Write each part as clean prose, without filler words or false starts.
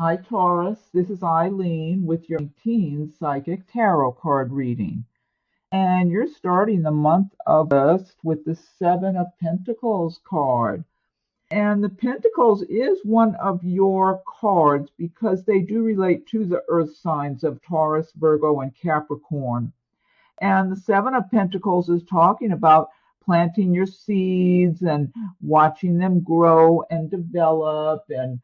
Hi, Taurus. This is Eileen with your teen psychic tarot card reading. And you're starting the month of August with the Seven of Pentacles card. And the Pentacles is one of your cards because they do relate to the earth signs of Taurus, Virgo, and Capricorn. And the Seven of Pentacles is talking about planting your seeds and watching them grow and develop, and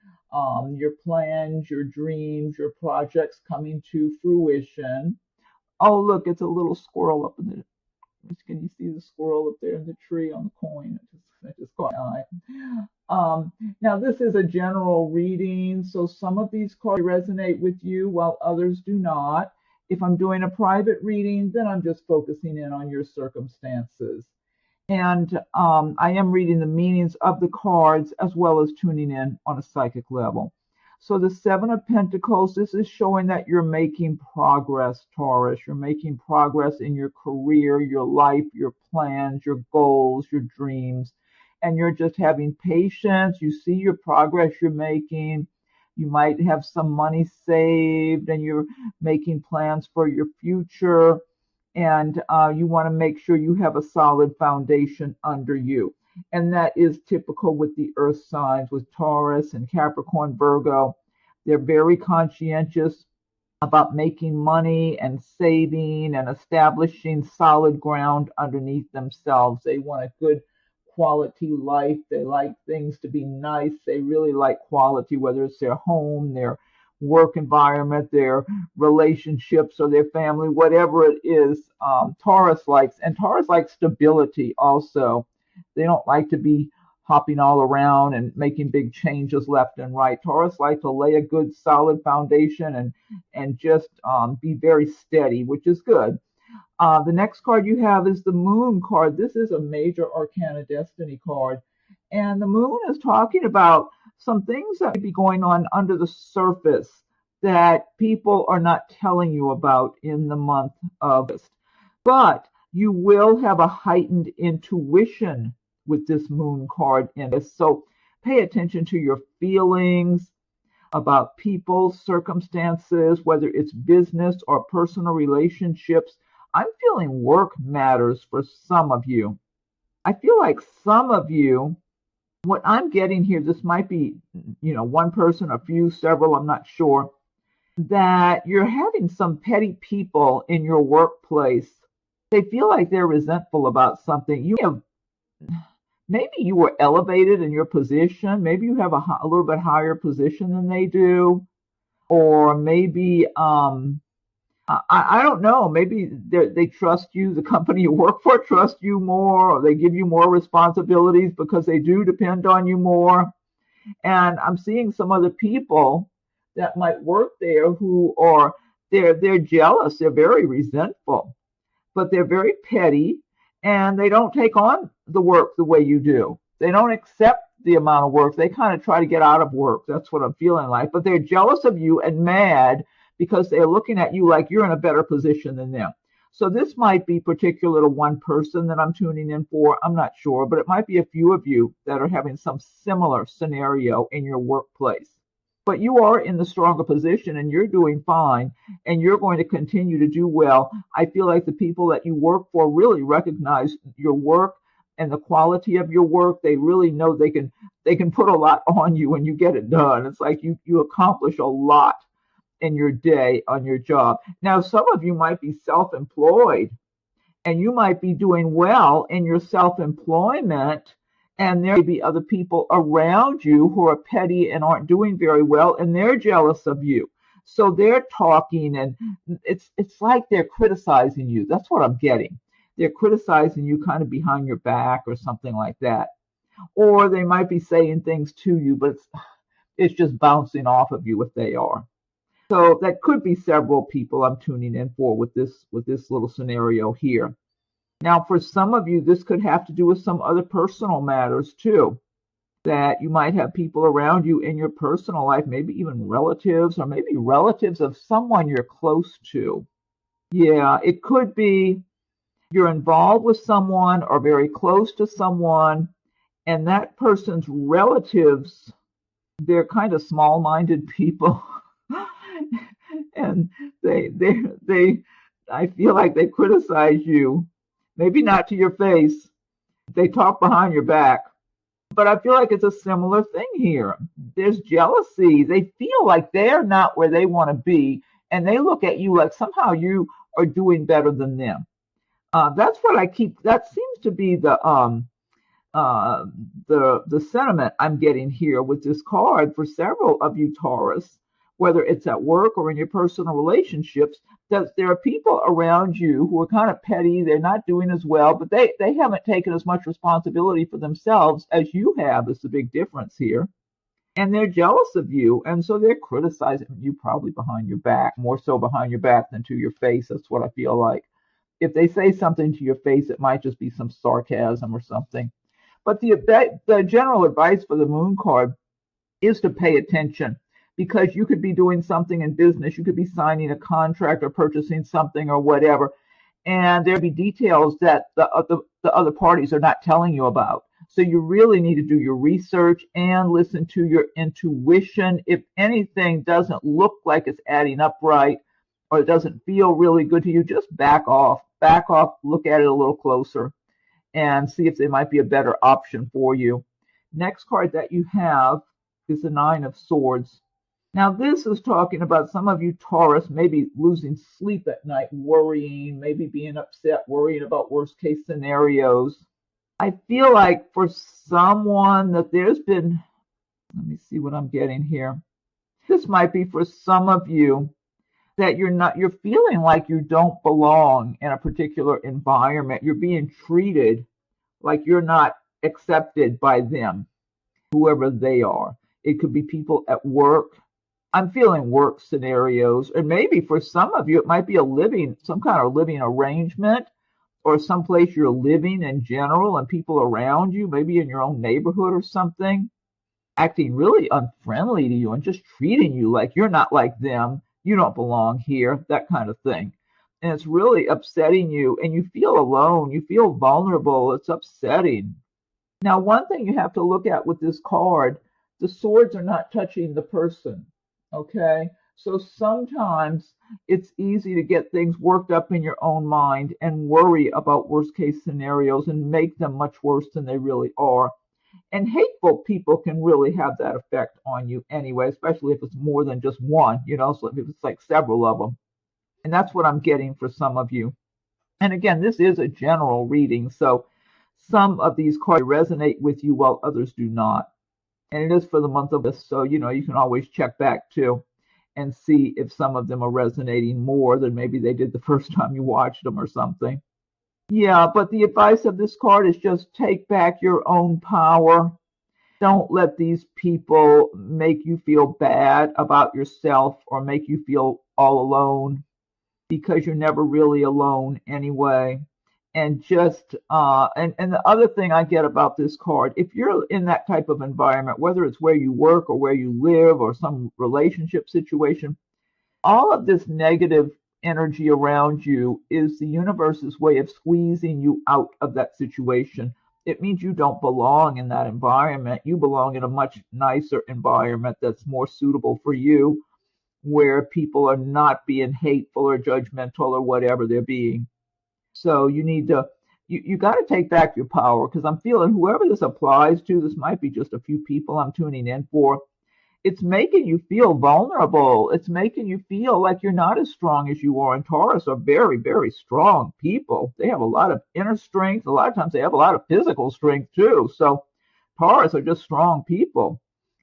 your plans, your dreams, your projects coming to fruition. Oh, look, it's a little squirrel up in the. Can you see the squirrel up there in the tree on the coin? It just caught my eye. Now, this is a general reading, so some of these cards resonate with you while others do not. If I'm doing a private reading, then I'm just focusing in on your circumstances. And I am reading the meanings of the cards as well as tuning in on a psychic level. So the Seven of Pentacles, this is showing that you're making progress, Taurus. You're making progress in your career, your life, your plans, your goals, your dreams. And you're just having patience. You see your progress you're making. You might have some money saved and you're making plans for your future. And you want to make sure you have a solid foundation under you. And that is typical with the earth signs, with Taurus and Capricorn, Virgo. They're very conscientious about making money and saving and establishing solid ground underneath themselves. They want a good quality life. They like things to be nice. They really like quality, whether it's their home, their work environment, their relationships, or their family, whatever it is. Taurus likes, and Taurus likes stability also. They don't like to be hopping all around and making big changes left and right. Taurus like to lay a good solid foundation and just be very steady, which is good. The next card you have is the Moon card. This is a major arcana destiny card. And the Moon is talking about some things that may be going on under the surface that people are not telling you about in the month of August. But you will have a heightened intuition with this Moon card in this. So pay attention to your feelings about people, circumstances, whether it's business or personal relationships. I'm feeling work matters for some of you. I feel like some of you, what I'm getting here, this might be, one person, a few, several, I'm not sure, that you're having some petty people in your workplace. They feel like they're resentful about something. Maybe you were elevated in your position. Maybe you have a little bit higher position than they do. Or maybe, I don't know, maybe they trust you, the company you work for trusts you more, or they give you more responsibilities because they do depend on you more. And I'm seeing some other people that might work there who are, they're jealous, they're very resentful, but they're very petty, and they don't take on the work the way you do. They don't accept the amount of work. They kind of try to get out of work. That's what I'm feeling like. But they're jealous of you and mad because they're looking at you like you're in a better position than them. So this might be particular to one person that I'm tuning in for. I'm not sure, but it might be a few of you that are having some similar scenario in your workplace. But you are in the stronger position and you're doing fine and you're going to continue to do well. I feel like the people that you work for really recognize your work and the quality of your work. They really know they can put a lot on you when you get it done. It's like you accomplish a lot in your day on your job. Now, some of you might be self-employed and you might be doing well in your self-employment, and there may be other people around you who are petty and aren't doing very well, and they're jealous of you. So they're talking, and it's like they're criticizing you. That's what I'm getting. They're criticizing you kind of behind your back or something like that. Or they might be saying things to you, but it's just bouncing off of you if they are. So that could be several people I'm tuning in for with this little scenario here. Now, for some of you, this could have to do with some other personal matters too, that you might have people around you in your personal life, maybe even relatives, or maybe relatives of someone you're close to. Yeah, it could be you're involved with someone or very close to someone, and that person's relatives they're kind of small-minded people. And they I feel like they criticize you, maybe not to your face. They talk behind your back. But I feel like it's a similar thing here. There's jealousy. They feel like they're not where they want to be, and they look at you like somehow you are doing better than them. That's what I keep. That seems to be uh, the sentiment I'm getting here with this card for several of you Taurus, whether it's at work or in your personal relationships, that there are people around you who are kind of petty. They're not doing as well, but they haven't taken as much responsibility for themselves as you have. Is the big difference here. And they're jealous of you, and so they're criticizing you probably behind your back, more so behind your back than to your face. That's what I feel like. If they say something to your face, it might just be some sarcasm or something. But the general advice for the moon card is to pay attention, because you could be doing something in business. You could be signing a contract or purchasing something or whatever, and there'll be details that the other parties are not telling you about. So you really need to do your research and listen to your intuition. If anything doesn't look like it's adding up right, or it doesn't feel really good to you, just back off. Back off, look at it a little closer, and see if there might be a better option for you. Next card that you have is the Nine of Swords. Now, this is talking about some of you Taurus maybe losing sleep at night, worrying, maybe being upset, worrying about worst case scenarios. I feel like for someone that there's been, let me see what I'm getting here. This might be for some of you that you're feeling like you don't belong in a particular environment. You're being treated like you're not accepted by them, whoever they are. It could be people at work. I'm feeling work scenarios, and maybe for some of you, it might be some kind of living arrangement, or someplace you're living in general and people around you, maybe in your own neighborhood or something, acting really unfriendly to you and just treating you like you're not like them. You don't belong here, that kind of thing. And it's really upsetting you, and you feel alone. You feel vulnerable. It's upsetting. Now, one thing you have to look at with this card, the swords are not touching the person, okay? So sometimes it's easy to get things worked up in your own mind and worry about worst case scenarios and make them much worse than they really are. And hateful people can really have that effect on you anyway, especially if it's more than just one, so if it's like several of them. And that's what I'm getting for some of you. And again, this is a general reading, so some of these cards resonate with you while others do not. And it is for the month of August, so you can always check back too and see if some of them are resonating more than maybe they did the first time you watched them or something. Yeah, but the advice of this card is just take back your own power. Don't let these people make you feel bad about yourself or make you feel all alone, because you're never really alone anyway. And just and the other thing I get about this card, if you're in that type of environment, whether it's where you work or where you live or some relationship situation, all of this negative energy around you is the universe's way of squeezing you out of that situation. It means you don't belong in that environment. You belong in a much nicer environment that's more suitable for you, where people are not being hateful or judgmental or whatever they're being. So you need to, you got to take back your power, because I'm feeling whoever this applies to, this might be just a few people I'm tuning in for. It's making you feel vulnerable. It's making you feel like you're not as strong as you are. And Taurus are very, very strong people. They have a lot of inner strength. A lot of times they have a lot of physical strength too. So Taurus are just strong people.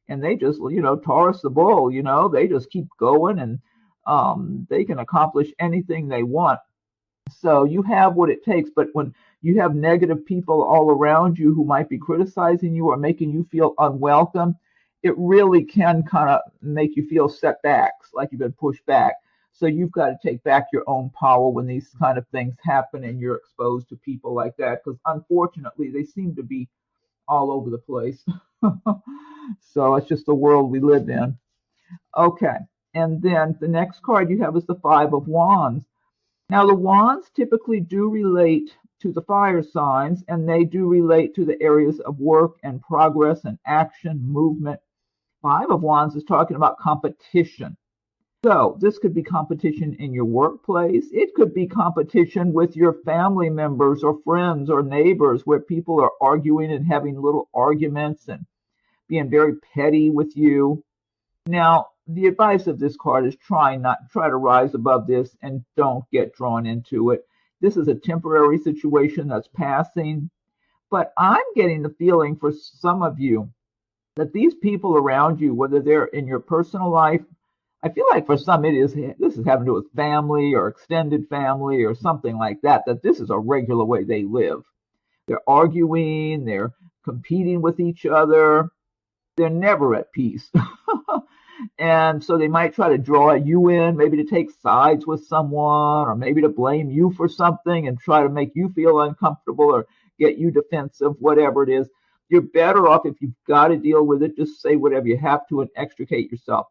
And they just, Taurus the bull, they just keep going, and they can accomplish anything they want. So you have what it takes. But when you have negative people all around you who might be criticizing you or making you feel unwelcome, it really can kind of make you feel setbacks, like you've been pushed back. So you've got to take back your own power when these kind of things happen and you're exposed to people like that, because unfortunately they seem to be all over the place. So it's just the world we live in. Okay, and then the next card you have is the Five of Wands. Now, the wands typically do relate to the fire signs, and they do relate to the areas of work and progress and action, movement. Five of Wands is talking about competition. So this could be competition in your workplace. It could be competition with your family members or friends or neighbors, where people are arguing and having little arguments and being very petty with you. Now, the advice of this card is try to rise above this and don't get drawn into it. This is a temporary situation that's passing, but I'm getting the feeling for some of you that these people around you, whether they're in your personal life, I feel like for some this is having to do with family or extended family or something like that, that this is a regular way they live. They're arguing, they're competing with each other, they're never at peace. And so they might try to draw you in, maybe to take sides with someone, or maybe to blame you for something and try to make you feel uncomfortable or get you defensive, whatever it is. You're better off, if you've got to deal with it, just say whatever you have to and extricate yourself.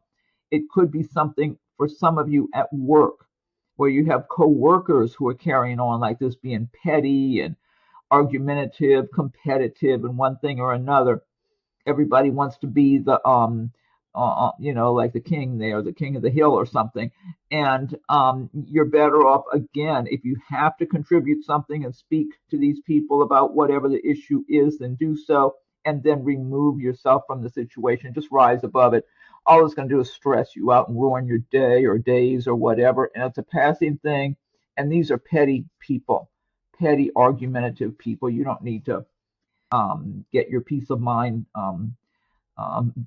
It could be something for some of you at work, where you have co-workers who are carrying on like this, being petty and argumentative, competitive in one thing or another. Everybody wants to be the like the king there, the king of the hill or something. And you're better off, again, if you have to contribute something and speak to these people about whatever the issue is, then do so, and then remove yourself from the situation. Just rise above it. All it's going to do is stress you out and ruin your day or days or whatever. And it's a passing thing. And these are petty people, petty, argumentative people. You don't need to get your peace of mind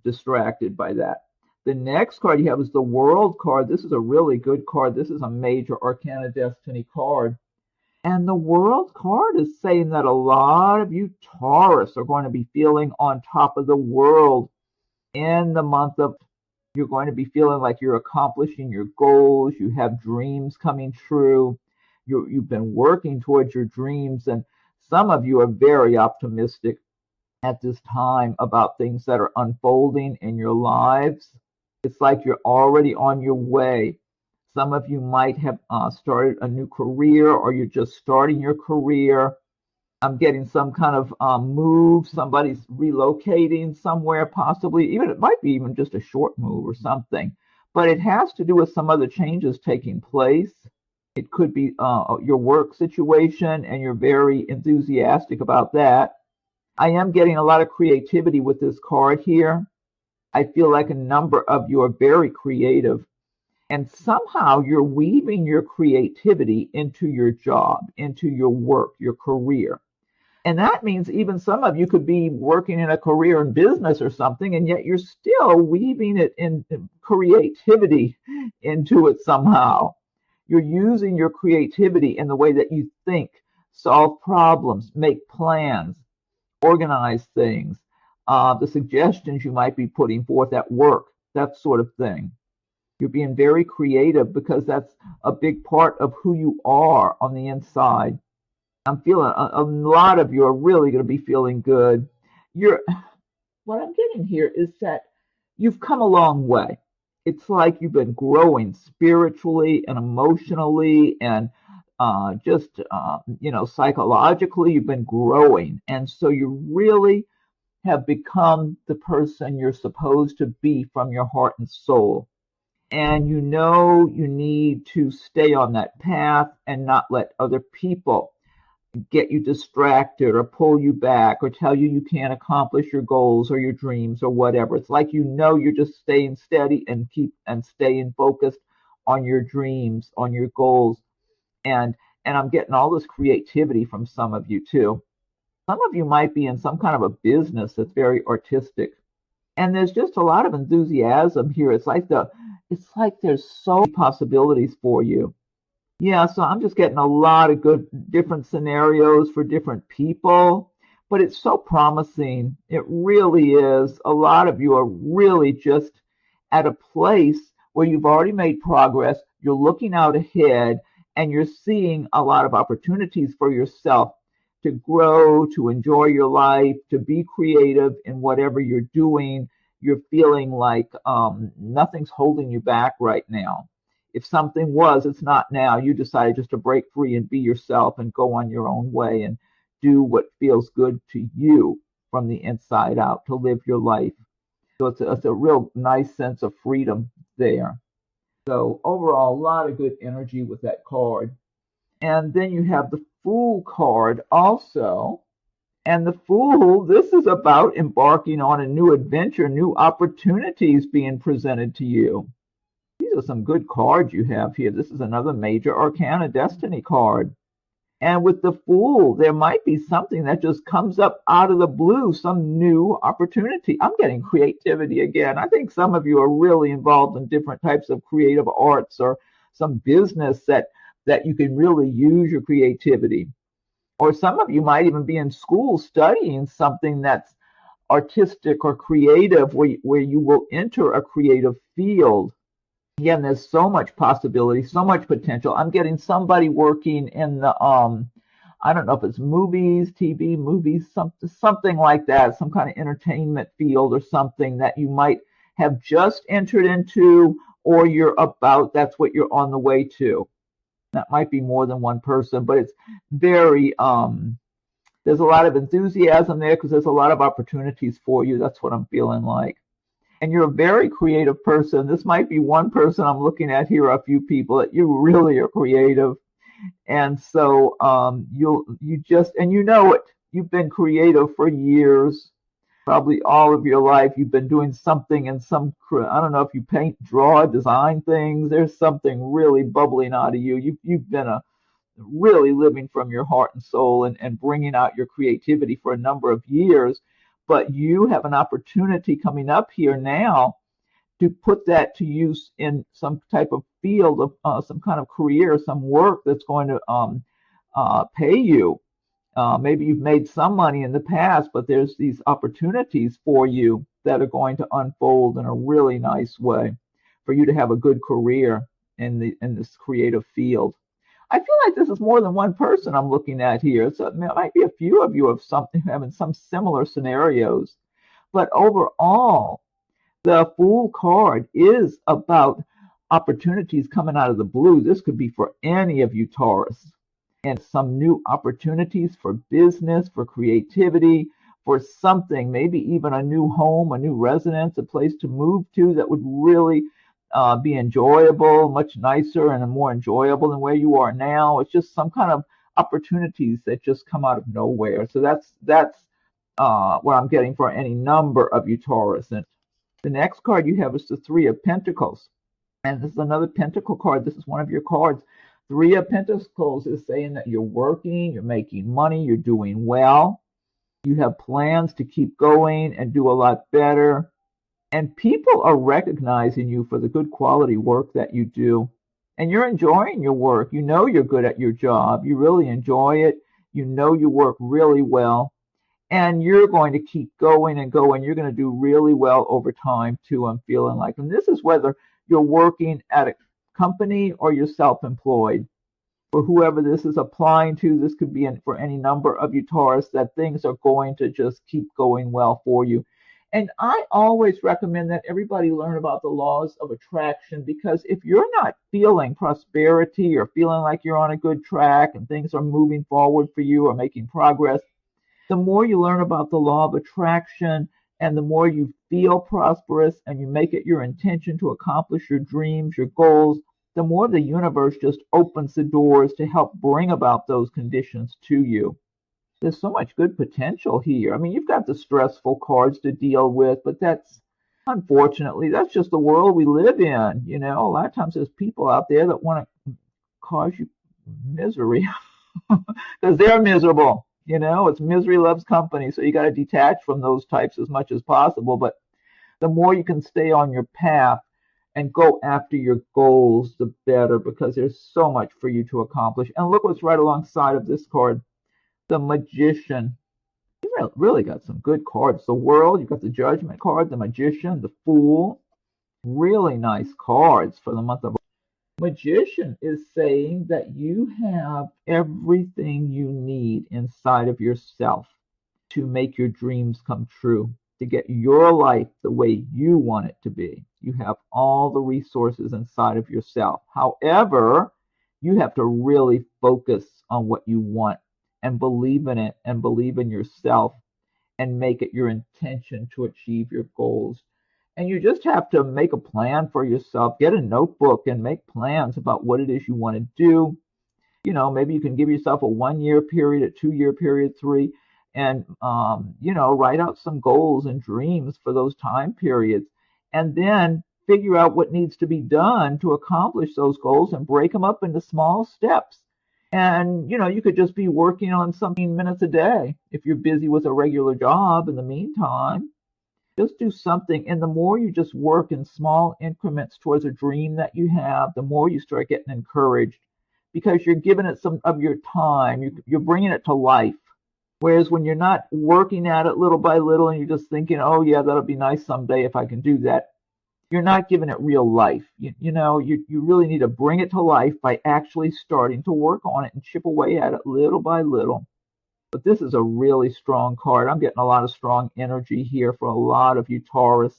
distracted by that. The next card you have is the World card. This is a really good card. This is a major Arcana Destiny card. And the World card is saying that a lot of you Taurus are going to be feeling on top of the world in the month of, you're going to be feeling like you're accomplishing your goals. You have dreams coming true. You've been working towards your dreams. And some of you are very optimistic at this time about things that are unfolding in your lives. It's like you're already on your way. Some of you might have started a new career, or you're just starting your career. I'm getting some kind of move. Somebody's relocating somewhere, possibly. Even it might be even just a short move or something. But it has to do with some other changes taking place. It could be your work situation, and you're very enthusiastic about that. I am getting a lot of creativity with this card here. I feel like a number of you are very creative, and somehow you're weaving your creativity into your job, into your work, your career. And that means even some of you could be working in a career in business or something, and yet you're still weaving it in creativity into it somehow. You're using your creativity in the way that you think, solve problems, make plans, organize things, the suggestions you might be putting forth at work, that sort of thing. You're being very creative because that's a big part of who you are on the inside. I'm feeling a lot of you are really going to be feeling good. What I'm getting here is that you've come a long way. It's like you've been growing spiritually and emotionally and psychologically. You've been growing. And so you really have become the person you're supposed to be from your heart and soul. And you know you need to stay on that path and not let other people get you distracted or pull you back or tell you can't accomplish your goals or your dreams or whatever. It's like you're just staying steady and staying focused on your dreams, on your goals. And I'm getting all this creativity from some of you too. Some of you might be in some kind of a business that's very artistic. And there's just a lot of enthusiasm here. It's like there's so many possibilities for you. Yeah, so I'm just getting a lot of good different scenarios for different people, but it's so promising. It really is. A lot of you are really just at a place where you've already made progress. You're looking out ahead, and you're seeing a lot of opportunities for yourself to grow, to enjoy your life, to be creative in whatever you're doing. You're feeling like nothing's holding you back right now. If something was, it's not now. You decided just to break free and be yourself and go on your own way and do what feels good to you from the inside out, to live your life. So it's a real nice sense of freedom there. So overall, a lot of good energy with that card. And then you have the Fool card also. And the Fool, this is about embarking on a new adventure, new opportunities being presented to you. These are some good cards you have here. This is another major arcana destiny card. And with the Fool, there might be something that just comes up out of the blue, some new opportunity. I'm getting creativity again. I think some of you are really involved in different types of creative arts or some business that you can really use your creativity. Or some of you might even be in school studying something that's artistic or creative where you will enter a creative field. Again, there's so much possibility, so much potential. I'm getting somebody working in the I don't know if it's movies, TV, movies, something like that, some kind of entertainment field or something that you might have just entered into, or that's what you're on the way to. That might be more than one person, but it's very there's a lot of enthusiasm there because there's a lot of opportunities for you. That's what I'm feeling like. And you're a very creative person. This might be one person I'm looking at here, a few people that you really are creative. And so you know it. You've been creative for years, probably all of your life. You've been doing something in I don't know if you paint, draw, design things. There's something really bubbling out of you. You've been really living from your heart and soul and bringing out your creativity for a number of years. But you have an opportunity coming up here now to put that to use in some type of field of some kind of career, some work that's going to pay you. Maybe you've made some money in the past, but there's these opportunities for you that are going to unfold in a really nice way for you to have a good career in this creative field. I feel like this is more than one person I'm looking at here. So it might be a few of you having some similar scenarios. But overall, the Fool card is about opportunities coming out of the blue. This could be for any of you, Taurus. And some new opportunities for business, for creativity, for something, maybe even a new home, a new residence, a place to move to that would really be enjoyable, much nicer and more enjoyable than where you are now. It's just some kind of opportunities that just come out of nowhere. So that's what I'm getting for any number of you, Taurus. And the next card you have is the Three of Pentacles. And this is another Pentacle card. This is one of your cards. Three of Pentacles is saying that you're working, you're making money, you're doing well. You have plans to keep going and do a lot better. And people are recognizing you for the good quality work that you do. And you're enjoying your work. You know you're good at your job. You really enjoy it. You know you work really well. And you're going to keep going and going. You're going to do really well over time, too, I'm feeling like. And this is whether you're working at a company or you're self-employed. For whoever this is applying to, this could be for any number of you, Taurus, that things are going to just keep going well for you. And I always recommend that everybody learn about the laws of attraction, because if you're not feeling prosperity or feeling like you're on a good track and things are moving forward for you or making progress, the more you learn about the law of attraction and the more you feel prosperous and you make it your intention to accomplish your dreams, your goals, the more the universe just opens the doors to help bring about those conditions to you. There's so much good potential here. I mean, you've got the stressful cards to deal with, but unfortunately, that's just the world we live in. You know, a lot of times there's people out there that want to cause you misery because they're miserable. You know, it's misery loves company. So you got to detach from those types as much as possible. But the more you can stay on your path and go after your goals, the better, because there's so much for you to accomplish. And look what's right alongside of this card. The Magician. You really got some good cards. The World, you've got the Judgment card, the Magician, the Fool. Really nice cards for the month of Magician is saying that you have everything you need inside of yourself to make your dreams come true, to get your life the way you want it to be. You have all the resources inside of yourself. However, you have to really focus on what you want and believe in it and believe in yourself and make it your intention to achieve your goals. And you just have to make a plan for yourself. Get a notebook and make plans about what it is you want to do. Maybe you can give yourself a 1 year period, a 2 year period, three, and, write out some goals and dreams for those time periods. And then figure out what needs to be done to accomplish those goals and break them up into small steps. And, you could just be working on something minutes a day if you're busy with a regular job in the meantime. Just do something. And the more you just work in small increments towards a dream that you have, the more you start getting encouraged because you're giving it some of your time. You're bringing it to life. Whereas when you're not working at it little by little and you're just thinking, oh, yeah, that'll be nice someday if I can do that, you're not giving it real life. You really need to bring it to life by actually starting to work on it and chip away at it little by little. But this is a really strong card. I'm getting a lot of strong energy here for a lot of you Taurus.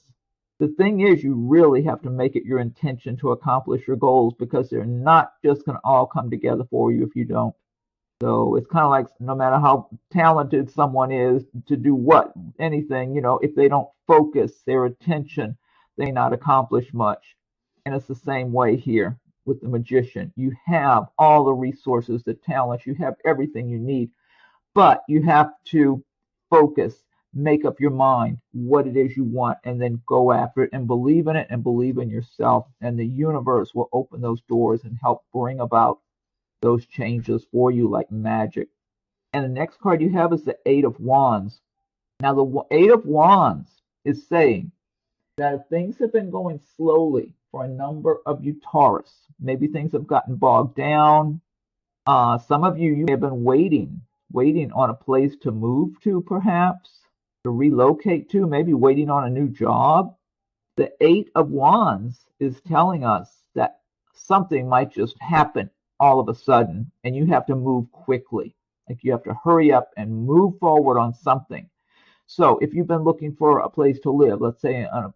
The thing is, you really have to make it your intention to accomplish your goals because they're not just going to all come together for you if you don't. So it's kind of like no matter how talented someone is to do anything, if they don't focus their attention, they may not accomplish much. And it's the same way here with the Magician. You have all the resources, the talents, you have everything you need. But you have to focus, make up your mind what it is you want, and then go after it and believe in it and believe in yourself. And the universe will open those doors and help bring about those changes for you like magic. And the next card you have is the Eight of Wands. Now, the Eight of Wands is saying that if things have been going slowly for a number of you Taurus, maybe things have gotten bogged down. Some of you may have been waiting on a place to move to, perhaps, to relocate to, maybe waiting on a new job. The Eight of Wands is telling us that something might just happen all of a sudden, and you have to move quickly. Like you have to hurry up and move forward on something. So if you've been looking for a place to live, let's say a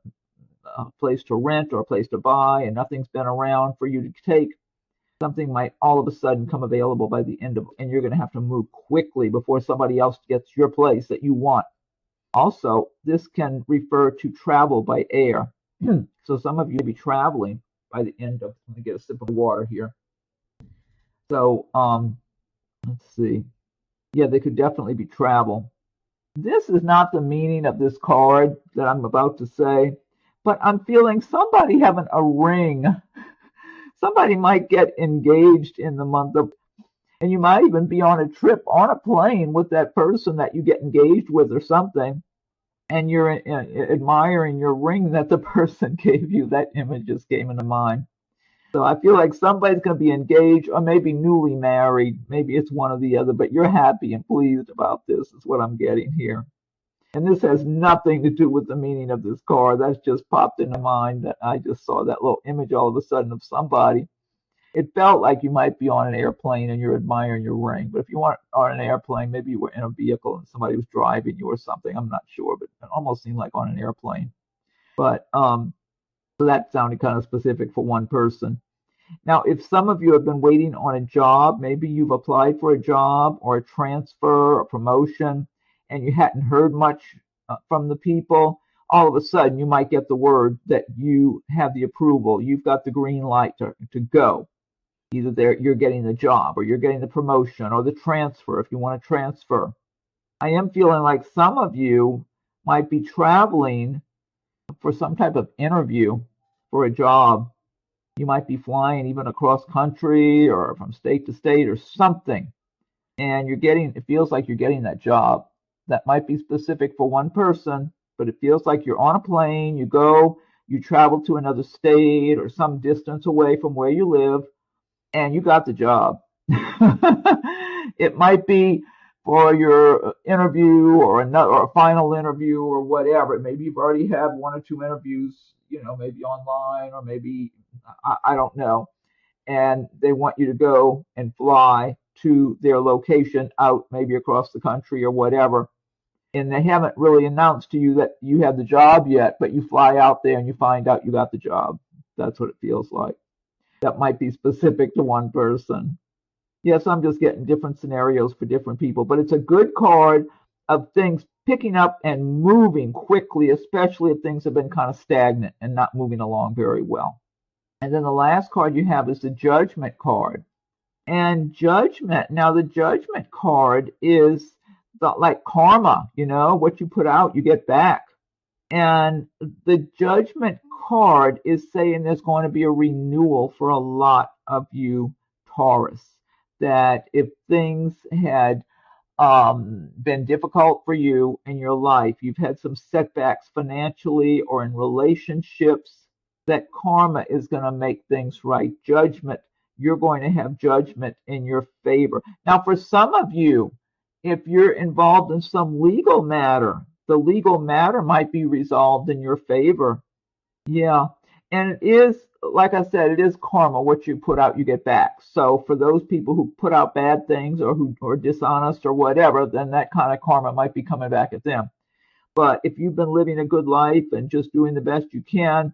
place to rent or a place to buy, and nothing's been around for you to take, something might all of a sudden come available by the end of it, and you're going to have to move quickly before somebody else gets your place that you want. Also, this can refer to travel by air. So some of you may be traveling by the end of, let me get a sip of water here. So, let's see. Yeah, they could definitely be travel. This is not the meaning of this card that I'm about to say, but I'm feeling somebody having a ring. Somebody might get engaged in the month of, and you might even be on a trip on a plane with that person that you get engaged with or something, and you're admiring your ring that the person gave you. That image just came into mind. So I feel like somebody's going to be engaged or maybe newly married. Maybe it's one or the other, but you're happy and pleased about this is what I'm getting here. And this has nothing to do with the meaning of this card. That's just popped into mind that I just saw that little image all of a sudden of somebody. It felt like you might be on an airplane and you're admiring your ring. But if you weren't on an airplane, maybe you were in a vehicle and somebody was driving you or something. I'm not sure, but it almost seemed like on an airplane. But so that sounded kind of specific for one person. Now, if some of you have been waiting on a job, maybe you've applied for a job or a transfer or promotion, and you hadn't heard much from the people, all of a sudden you might get the word that you have the approval. You've got the green light to go. Either you're getting the job or you're getting the promotion or the transfer if you want to transfer. I am feeling like some of you might be traveling for some type of interview for a job. You might be flying even across country or from state to state or something. And it feels like you're getting that job. That might be specific for one person, but it feels like you're on a plane, you travel to another state or some distance away from where you live, and you got the job. It might be for your interview or a final interview or whatever. Maybe you've already had one or two interviews, maybe online or maybe, I don't know. And they want you to go and fly to their location out maybe across the country or whatever. And they haven't really announced to you that you have the job yet, but you fly out there and you find out you got the job. That's what it feels like. That might be specific to one person. Yes, I'm just getting different scenarios for different people, but it's a good card of things picking up and moving quickly, especially if things have been kind of stagnant and not moving along very well. And then the last card you have is the Judgment card. And Judgment, now the Judgment card is like karma, what you put out, you get back. And the Judgment card is saying there's going to be a renewal for a lot of you, Taurus. That if things had been difficult for you in your life, you've had some setbacks financially or in relationships, that karma is going to make things right. Judgment, you're going to have judgment in your favor. Now, for some of you, if you're involved in some legal matter, the legal matter might be resolved in your favor. Yeah. And it is, like I said, it is karma. What you put out, you get back. So for those people who put out bad things or who are dishonest or whatever, then that kind of karma might be coming back at them. But if you've been living a good life and just doing the best you can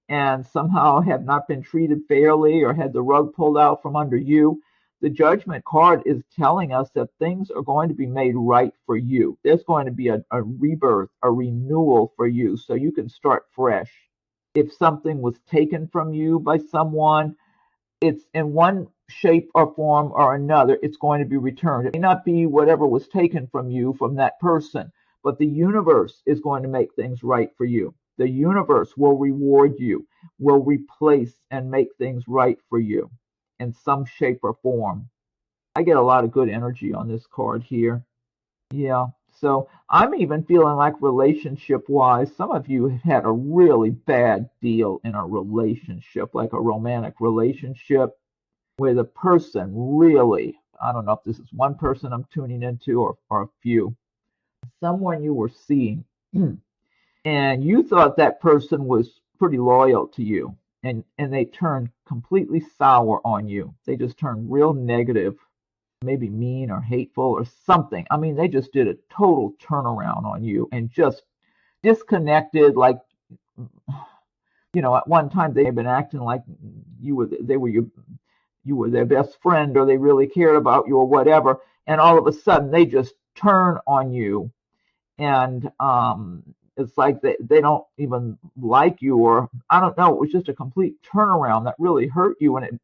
and somehow have not been treated fairly or had the rug pulled out from under you, the Judgment card is telling us that things are going to be made right for you. There's going to be a rebirth, a renewal for you, so you can start fresh. If something was taken from you by someone, it's in one shape or form or another, it's going to be returned. It may not be whatever was taken from you from that person, but the universe is going to make things right for you. The universe will reward you, will replace and make things right for you in some shape or form. I get a lot of good energy on this card here. Yeah. So I'm even feeling like relationship-wise, some of you have had a really bad deal in a relationship, like a romantic relationship, where the person really, I don't know if this is one person I'm tuning into or a few, someone you were seeing, and you thought that person was pretty loyal to you, and they turned completely sour on you. They just turned real negative, maybe mean or hateful or something. I mean, they just did a total turnaround on you and just disconnected. Like, at one time they had been acting like you were their best friend, or they really cared about you or whatever, and all of a sudden they just turn on you, and it's like they don't even like you, or I don't know. It was just a complete turnaround that really hurt you, and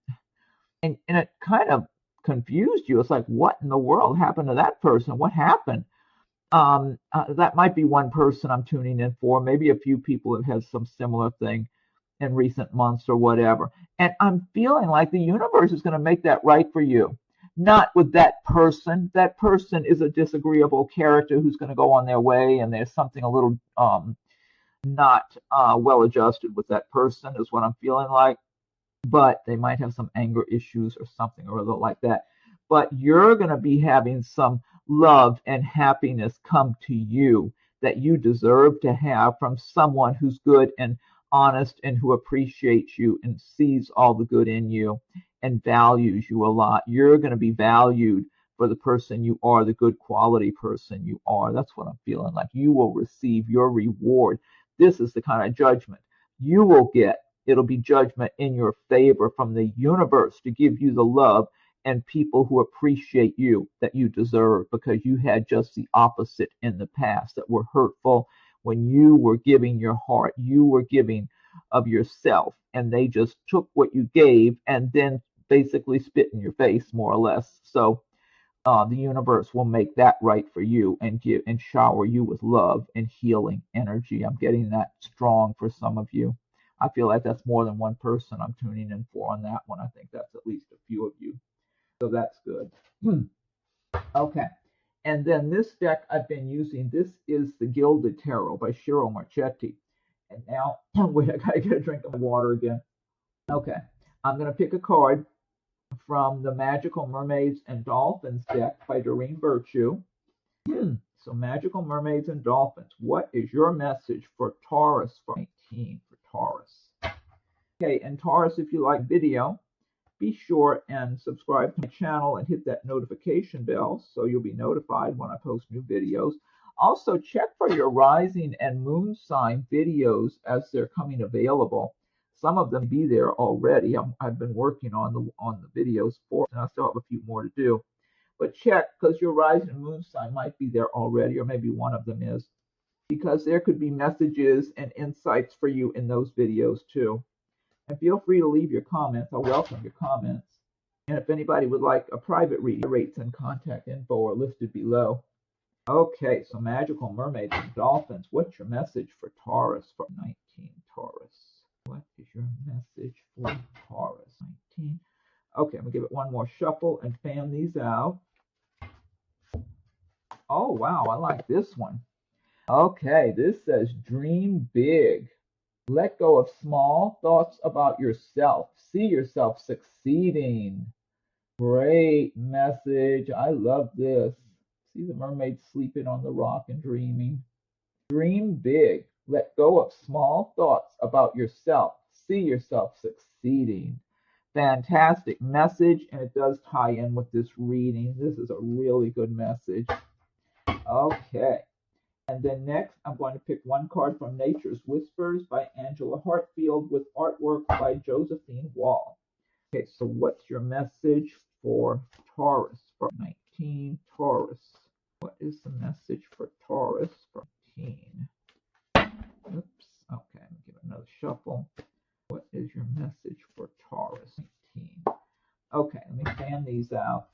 it kind of confused you. It's like, what in the world happened to that person? What happened? That might be one person I'm tuning in for. Maybe a few people have had some similar thing in recent months or whatever. And I'm feeling like the universe is going to make that right for you. Not with that person. That person is a disagreeable character who's going to go on their way, and there's something a little not well adjusted with that person, is what I'm feeling like. But they might have some anger issues or something or other like that. But you're going to be having some love and happiness come to you that you deserve to have from someone who's good and honest and who appreciates you and sees all the good in you and values you a lot. You're going to be valued for the person you are, the good quality person you are. That's what I'm feeling like. You will receive your reward. This is the kind of judgment you will get. It'll be judgment in your favor from the universe to give you the love and people who appreciate you that you deserve, because you had just the opposite in the past that were hurtful. When you were giving your heart, you were giving of yourself, and they just took what you gave and then basically spit in your face, more or less. So the universe will make that right for you and give and shower you with love and healing energy. I'm getting that strong for some of you. I feel like that's more than one person I'm tuning in for on that one. I think that's at least a few of you. So that's good. Okay. And then this deck I've been using, this is the Gilded Tarot by Cheryl Marchetti. And now, wait, I gotta get a drink of water again. Okay. I'm going to pick a card from the Magical Mermaids and Dolphins deck by Doreen Virtue. So Magical Mermaids and Dolphins, what is your message for Taurus for 19 for Taurus? Okay, and Taurus, if you like video, be sure and subscribe to my channel and hit that notification bell so you'll be notified when I post new videos. Also, check for your rising and moon sign videos as they're coming available. Some of them be there already. I've been working on the videos for, and I still have a few more to do. But check, because your rising and moon sign might be there already, or maybe one of them is, because there could be messages and insights for you in those videos too. And feel free to leave your comments. I welcome your comments. And if anybody would like a private reading, rates and contact info are listed below. Okay, so magical mermaids and dolphins. What's your message for Taurus for 19, Taurus? What is your message for Taurus 19? Okay, I'm going to give it one more shuffle and fan these out. Oh, wow, I like this one. Okay, this says dream big. Let go of small thoughts about yourself. See yourself succeeding. Great message. I love this. See the mermaid sleeping on the rock and dreaming. Dream big. Let go of small thoughts about yourself. See yourself succeeding. Fantastic message, and it does tie in with this reading. This is a really good message. Okay. And then next, I'm going to pick one card from Nature's Whispers by Angela Hartfield with artwork by Josephine Wall. Okay, so what's your message for Taurus for 19, Taurus? What is the message for Taurus for 19? Oops, okay, I'm going to give it another shuffle. What is your message for Taurus 19? Okay, let me fan these out.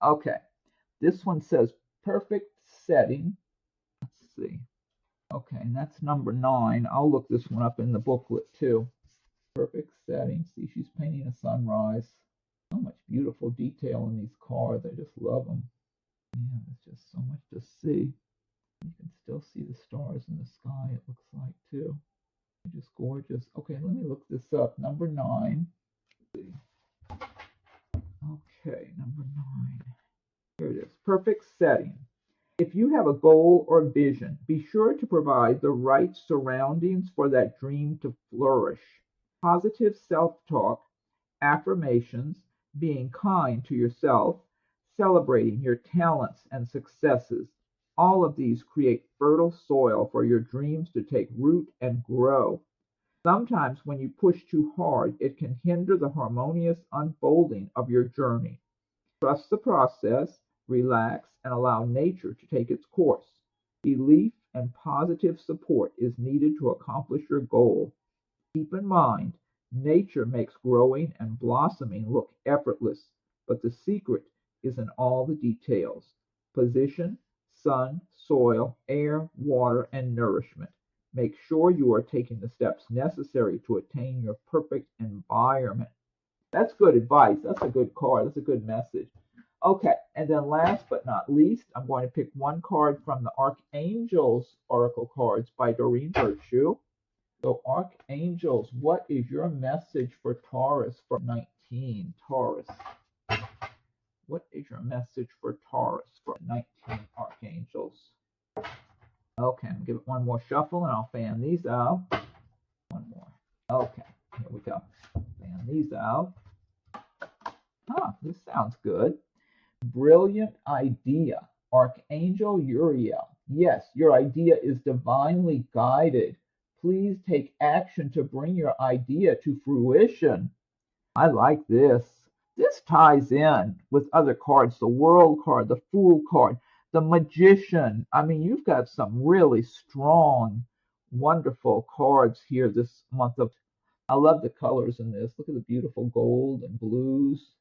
Okay, this one says perfect setting. Let's see. Okay, and that's number 9. I'll look this one up in the booklet too. Perfect setting. See, she's painting a sunrise. So much beautiful detail in these cards. I just love them. Yeah, there's just so much to see. You can still see the stars in the sky, it looks like, too. They're just gorgeous. Okay, let me look this up. Number 9. Okay, number 9. Here it is. Perfect setting. If you have a goal or vision, be sure to provide the right surroundings for that dream to flourish. Positive self-talk, affirmations, being kind to yourself, celebrating your talents and successes. All of these create fertile soil for your dreams to take root and grow. Sometimes when you push too hard, it can hinder the harmonious unfolding of your journey. Trust the process, relax, and allow nature to take its course. Belief and positive support is needed to accomplish your goal. Keep in mind, nature makes growing and blossoming look effortless, but the secret is in all the details. Position, sun, soil, air, water, and nourishment. Make sure you are taking the steps necessary to attain your perfect environment. That's good advice. That's a good card. That's a good message. Okay, and then last but not least, I'm going to pick one card from the Archangels Oracle cards by Doreen Virtue. So Archangels, what is your message for Taurus for 19, Taurus? What is your message for Taurus for 19, Archangels? Okay, I'm going to give it one more shuffle and I'll fan these out. One more. Okay, here we go. Fan these out. This sounds good. Brilliant idea. Archangel Uriel. Yes, your idea is divinely guided. Please take action to bring your idea to fruition. I like this. This ties in with other cards, the World card, the Fool card, the Magician. I mean, you've got some really strong, wonderful cards here this month of. I love the colors in this. Look at the beautiful gold and blues,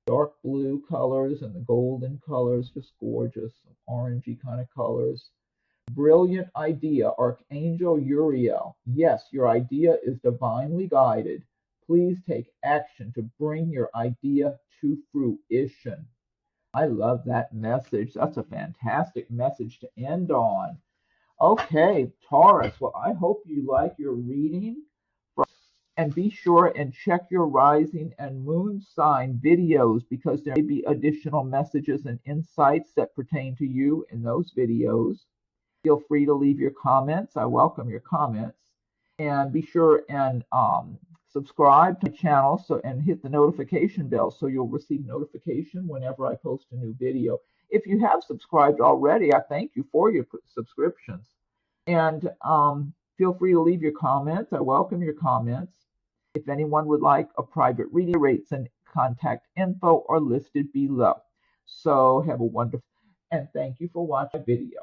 dark blue colors and the golden colors, just gorgeous, orangey kind of colors. Brilliant idea, Archangel Uriel. Yes, your idea is divinely guided. Please take action to bring your idea to fruition. I love that message. That's a fantastic message to end on. Okay, Taurus. Well, I hope you like your reading. And be sure and check your rising and moon sign videos because there may be additional messages and insights that pertain to you in those videos. Feel free to leave your comments. I welcome your comments. And be sure and subscribe to the channel and hit the notification bell so you'll receive notification whenever I post a new video. If you have subscribed already, I thank you for your subscriptions. And feel free to leave your comments. I welcome your comments. If anyone would like a private reading, rates and contact info are listed below. So have a wonderful, and thank you for watching the video.